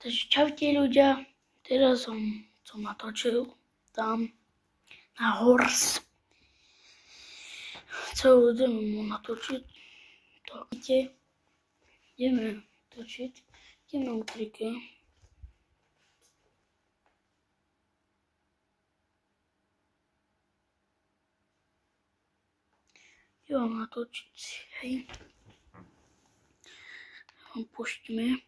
Takže čaute ľudia, teraz som natočil tam na Hors. Celú ideme natočiť. To vidíte, ideme točiť, ideme u trike. Ideme natočiť, hej. Pustíme.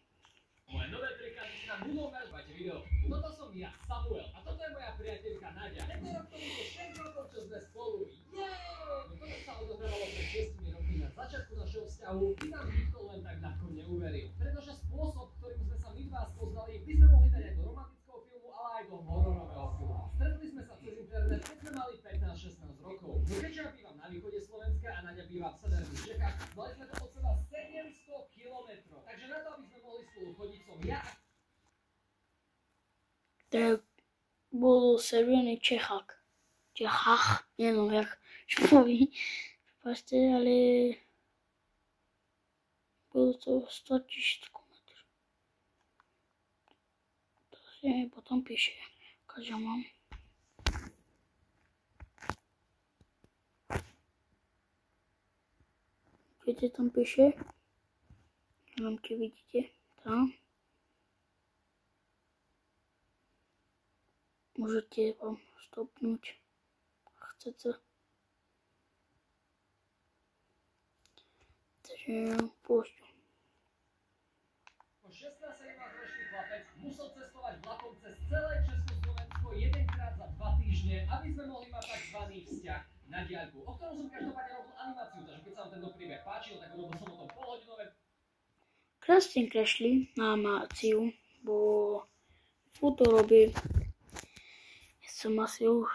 Moje nové trikáky si nám budú ukazovať video. Toto som ja, Samuel, a toto je moja priateľka Nadia. Tento rok to bude 6 rokov, čo sme spolu. No toto sa odohrávalo pred 6 rokmi na začiatku našeho vzťahu, by nám nikto len tak ľahko neuveril. Pretože spôsob, ktorým sme sa my dva spoznali, by sme mohli dať aj do romantického filmu, ale aj do hororového filmu. Stretli sme sa cez internet, keď sme mali 15-16 rokov. No keďže ja bývam na východe Slovenska a Nadia býva v severných Čechách, mali sme to od seba 700 kilometrov. Takže na to, aby sme mohli spolu chodiť, som ja. Tak bol severný Čechách, neviem jak špoví, prepáčte, ale bolo to 100 000 kilometrov. To si mi potom píše, každá mám. Viete, tam píše, neviem, či vidíte, tam. Môžete vám stopnúť, ak chcete. Takže pôjdu. 16-17-ročný chlapec musel cestovať vlakom cez celé Československo jedenkrát za 2 týždne, aby sme mohli mať takzvaný vzťah na diaľku, o ktorom som každopádne robil animáciu, takže keď sa vám tento príbeh páčil, tak robil som o tom polhodinové. Krásne krešli na animáciu, bo foto robí. Som asi už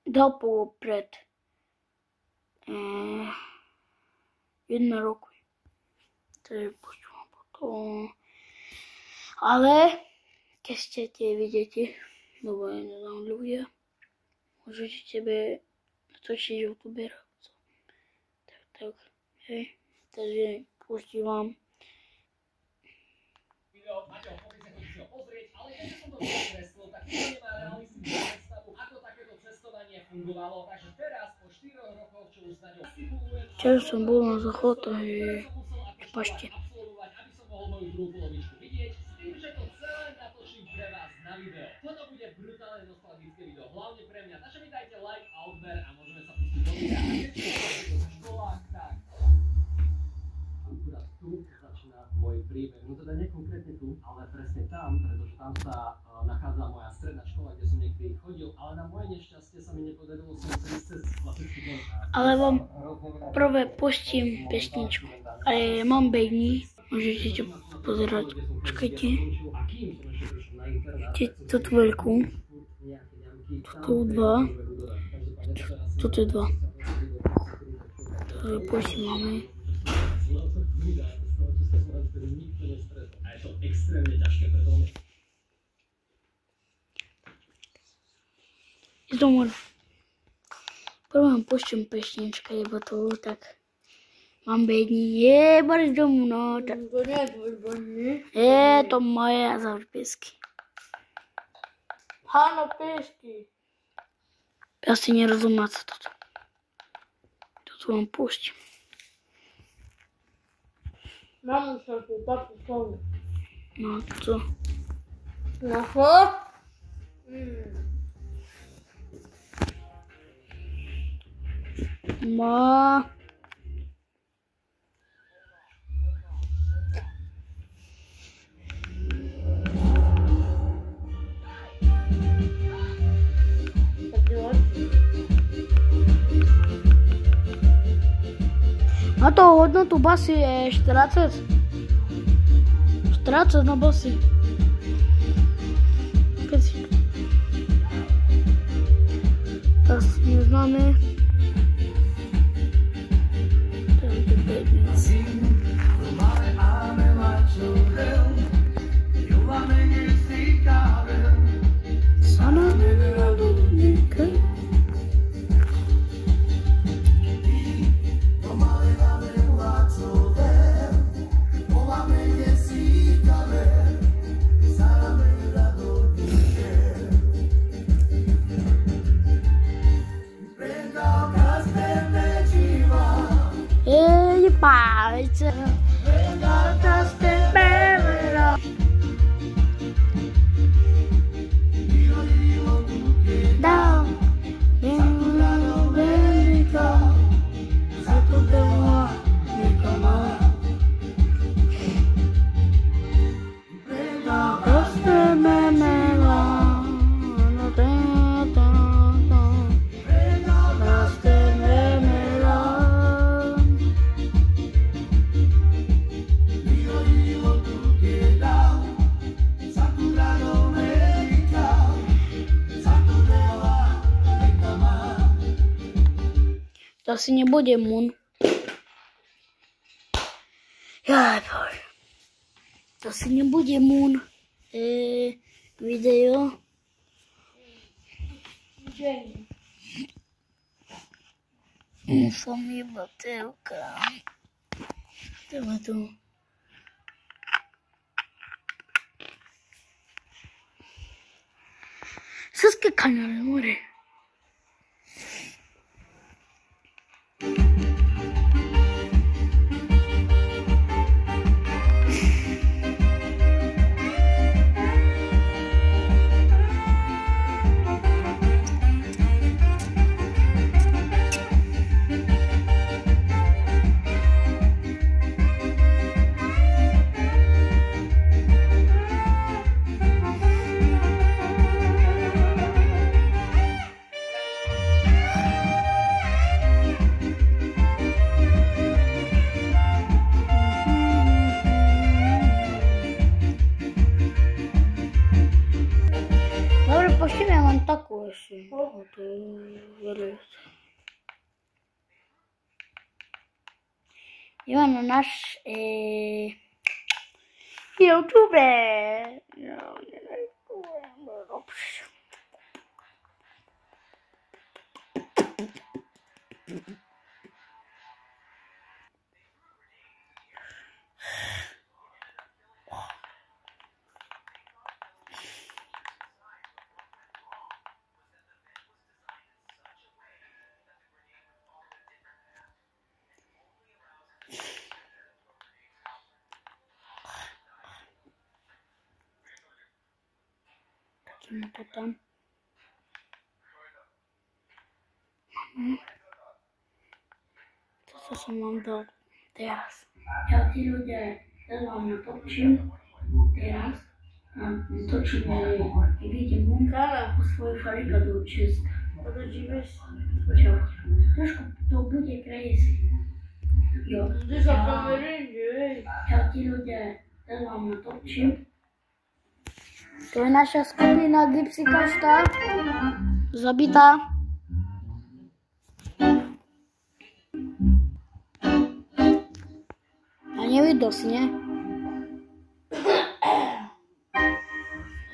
dal pred 1 roku. Takže počúvam potom. Ale keď chcete, vidíte, lebo ja nedám ľudia, môžete tebe natočiť youtuberov. Tak, hej. Takže pustím vám. Maťo, poďte si ho pozrieť, ale keď som to vykreslil, tak to nemá realistickú predstavu, ako takéto cestovanie fungovalo. Takže teraz, po 4 rokoch, čo už Naďo simulujem, Včera som bol na záchod, prepáčte. absolvovať, aby som mohol moju druhú polovičku vidieť, s tým, že to celé natočím pre vás na video. Toto bude brutálne nostalgické video, hlavne pre mňa. Takže mi dajte like a odber a môžeme sa pustiť do videa. A keď ste v školách, tak akurát tu začína môj príbeh. No teda nie konkrétne tu, ale presne tam, pretože tam sa nachádza moja stredná škola, kde som niekedy chodil, ale na moje nešťastie sa mi nepodarilo som sa ísť cez klasický dom. Ale vám prvé pustím pesničku. Ale mám bední, môžete to pozerať. Počkajte. Toto veľkú. Toto 2. Toto je 2. Takže pustím máme. A je to extrémne ťažké preto mňa. Ísť domov. Prvé vám pustím pesnička, lebo to tak mám bední. Jebali domů, no. Tak. To nie je tvoj bodný. Je to moje a zavř písky. Áno, písky. Ja si nerozumiem sa toto. Toto vám pustím. Mám už takú papú slovu. No co? No čo? Ma. A to hodnotu basy je 40. 40 na basy. Keď si to asi neznáme. Tento bedníc. Sana neradovníka. palce. Dao, to asi nebude Moon. Jaj, bože. To asi nebude Moon. Video. Som iba telka. Treba tu. Saské kanály, more. Dobre, pošlime len takú ešte. To je Ideme na náš YouTube. Takým to tam. To som vám dal teraz. Ja tí ľudia, ja vám natočím teraz. Točíme, vidíte Munka po svojej farika do Česka. Čau. Trošku to bude crazy. Jo. Čau tí ľudia, ja vám natočím. To je naša skupina Gypsy Kašta. Zabitá. A nevidno si, ne?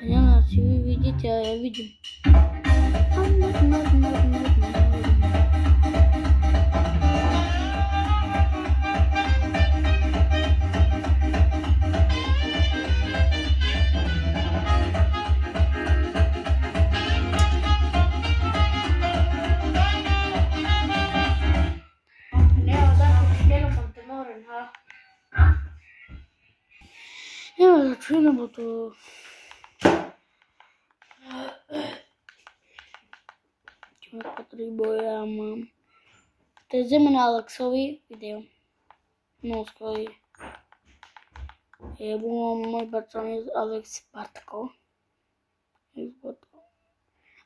A neviem, či vy vidíte, ale ja vidím. Ja začínam o to. Čo potrebujem, mám. To je ideme na Alexovi video. No, skvělý. Je můj bratranec Alex Bartko.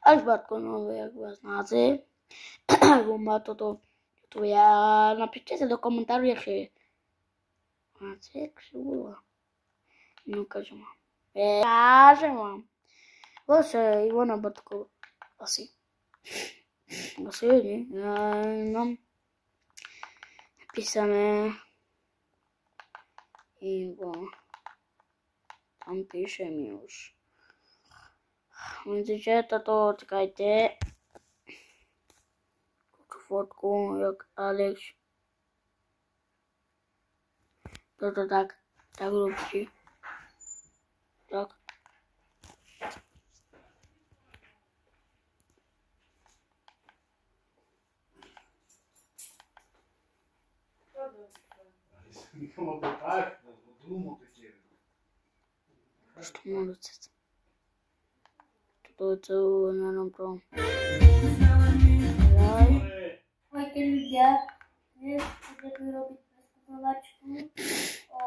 Alex Bartko, no, jak vás znáte. On má toto YouTube. Já napište se do komentářů, jak je. Máte, jak se volá. No, kažem vám. Kažem vám. Vaše Ivana Bartko. Asi. Asi je, no. Napísané. Ivo. Tam píše mi už. Myslíte, toto, čekajte. Tu fotku, jak Alex. Toto tak lepší. Tak. Mică-mă pe parc, o glumă pe ce. Što molucec. To je celú nenom pro. Ahojte ľudia, dnes budeme robiť preskúmovačku o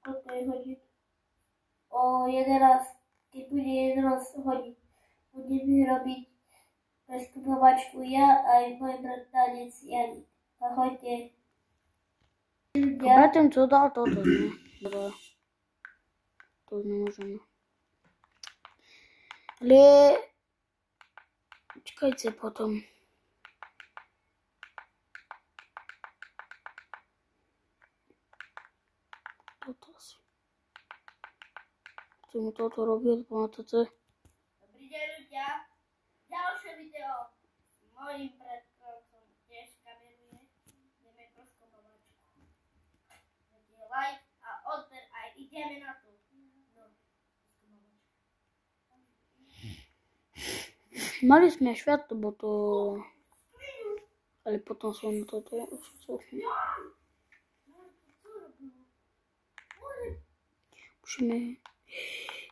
koľko je hodín? O 11, keď bude 11 hodín. Budeme robiť preskúmovačku ja aj môj bratranec Janik. Ahojte. Bratem, co dal toto, ne? Dobré. To nemôžeme. Ale... Čakajte potom. Toto asi. Chcem toto robiť, pamätáte? Dobrý deň ľudia. Ďalšie video s mojím bratrancom tiež kameruje. Ideme preskúmovačku. Dajte like a odber a ideme na to. Mali sme sviatlo, bo to... Ale potom som toto... Musíme...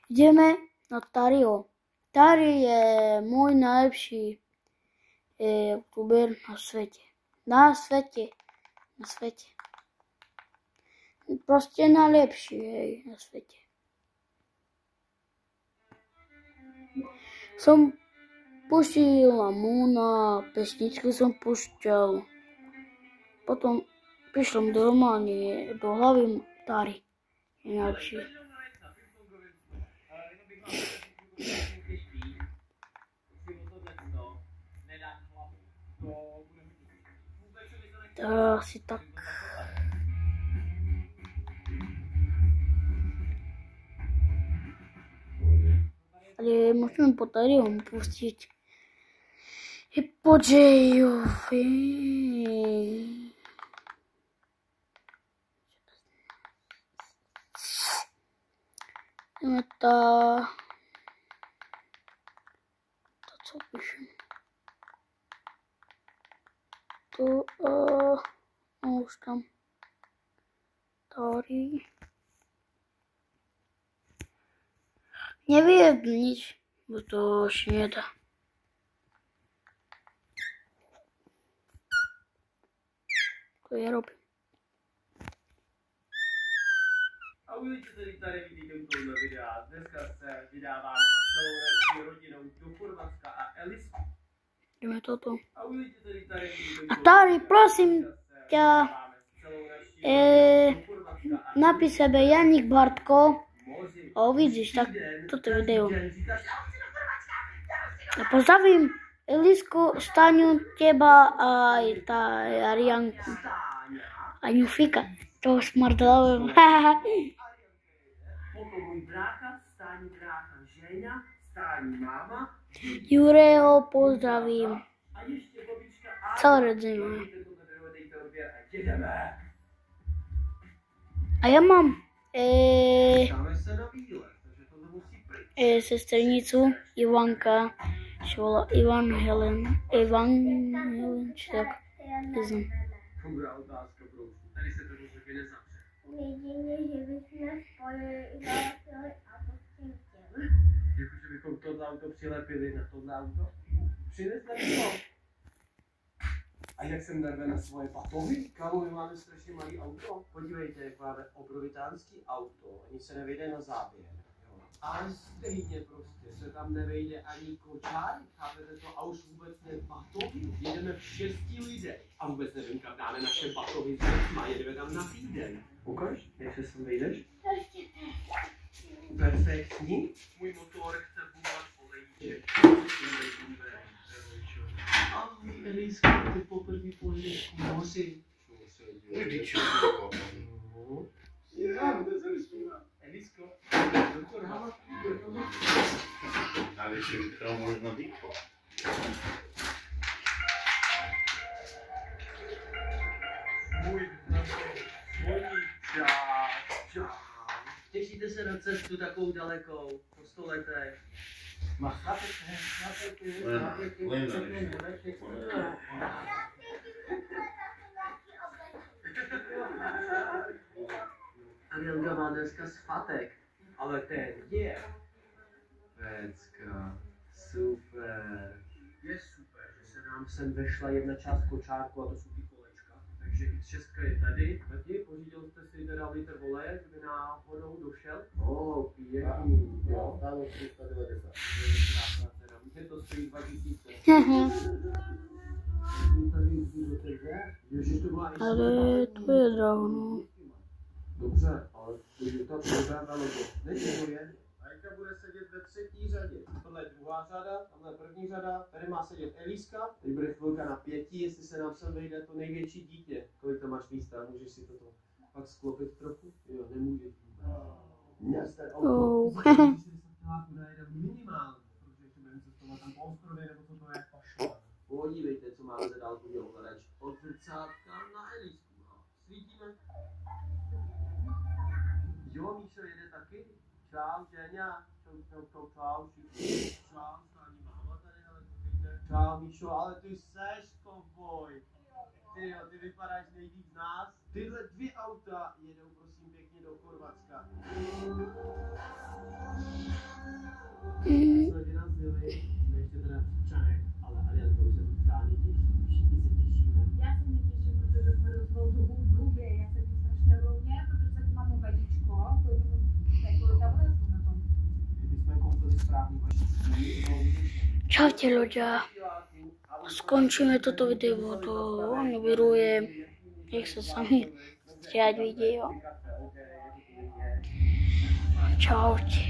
Ideme na Tario. Tari je môj najlepší youtuber na svete. Na svete. Proste najlepší, hej, na svete. Som pustil Lamuna, pesničky som pušťal. Potom prišlo mi normálne do hlavy Tari. Je najlepší. Asi tak. Ale musíme po Tariom pustiť Hypogeovi. Ideme to co píšem. To už tam Tari. Neviem nič, bo to už nedá. To ja robím. Ahoj, tady vidíte u tohoto videa. Dneska se vydáváme celou naší rodinou do Chorvatska a Elisku. Ideme toto. Ahoj, tady vidíte A Tari, prosím ťa, napíš sebe Janik Bartko a uvidíš tak toto video. A pozdravím Elisku, Staňu, teba a aj tá Arianku. A Ňufika, toho smrdlavého. Potom môj brácha, Staňu brácha Ženя, Staňu máma. Jureho pozdravím. A ešte babička Celé rodinu. A ja mám Dáme se na výlet, takže tohle musí pryč. sestrnicu Ivanka, čo volá Ivan Helen, či tak, neznám. Dobrá otázka, broušku. Tady se to rozhodně nezavře. Jedině, že bychom spojili a pustím těm. Jako, že bychom tohle auto přilepili na tohle auto? Přinesli to. A jak jsem narve na svoje patohy? Kámo, my máme strašně malý auto. Podívejte, jak máme obrovitánský auto. Ani se nevejde na záběr. Jo. Ale stejně prostě se tam nevejde ani kočárek. Chápete to? A už vůbec ne batohy. Jedeme v 6 lidech. A vůbec nevím, kam dáme naše batohy s dětma. Jedeme tam na týden. Ukaž, jak se sem vejdeš? Perfektní. Můj motor chce bubat olejček. Ahoj, Elisko, ty poprvé pojedeš k moři. Vždyť No. Já, kde se vysmívá. Elisko, doktor Hala. ale si to možno dýchlo. Můj čau. Těšíte se na cestu takovou dalekou, po 100 letech? Helga má dneska svatek, ale ten je. Pecka, super. Je super, že se nám sem vešla jedna část kočárku a to jsou ty kolečka. Takže X6 je tady. Tati, pořídil jste si teda litr oleje, kdyby náhodou došel? Pěkný. Jo, stálo 390. Už to stojí 2000. Ale to je draho, no. Dobře, ale to je ta programná logo. Není to je. Ajka bude sedět ve třetí řadě. Tohle je druhá řada, tamhle je první řada. Tady má sedět Eliska. Tady bude chvilka na 5, jestli se nám sem vejde to největší dítě. Kolik tam máš místa? Můžeš si toto pak sklopit trochu? Jo, nemůžeš. Městek auto. Minimálně, protože ještě budeme cestovat tam po ostrově, nebo co to je. Podívejte, co máme za dálkový ovladač. Od zrcátka na Elisku. Svítíme. Jo, Míšo jede taky. Čau, Ženя. Čau, všichni. Čau, ani máma tady, ale koukejte. Čau, Míšo, ale ty seš kovboj. Ty vypadáš nejvíc z nás. Tyhle 2 auta jedou prosím pěkně do Chorvatska. Jsme vyrazili, jsme ještě teda v Čanech, ale Arianka už se tu stání těší. Všichni se těšíme. Já se netěším, protože jsme rozhodl dobu v hrubě. Já se tím strašně rovně, protože se mám vajíčko, kolika vlezu na tom. Kdyby jsme koupili správný vajíčko. Čaute ľudia. Skončíme toto video, to nevyrujem, jak sa sami striať video. Čaute.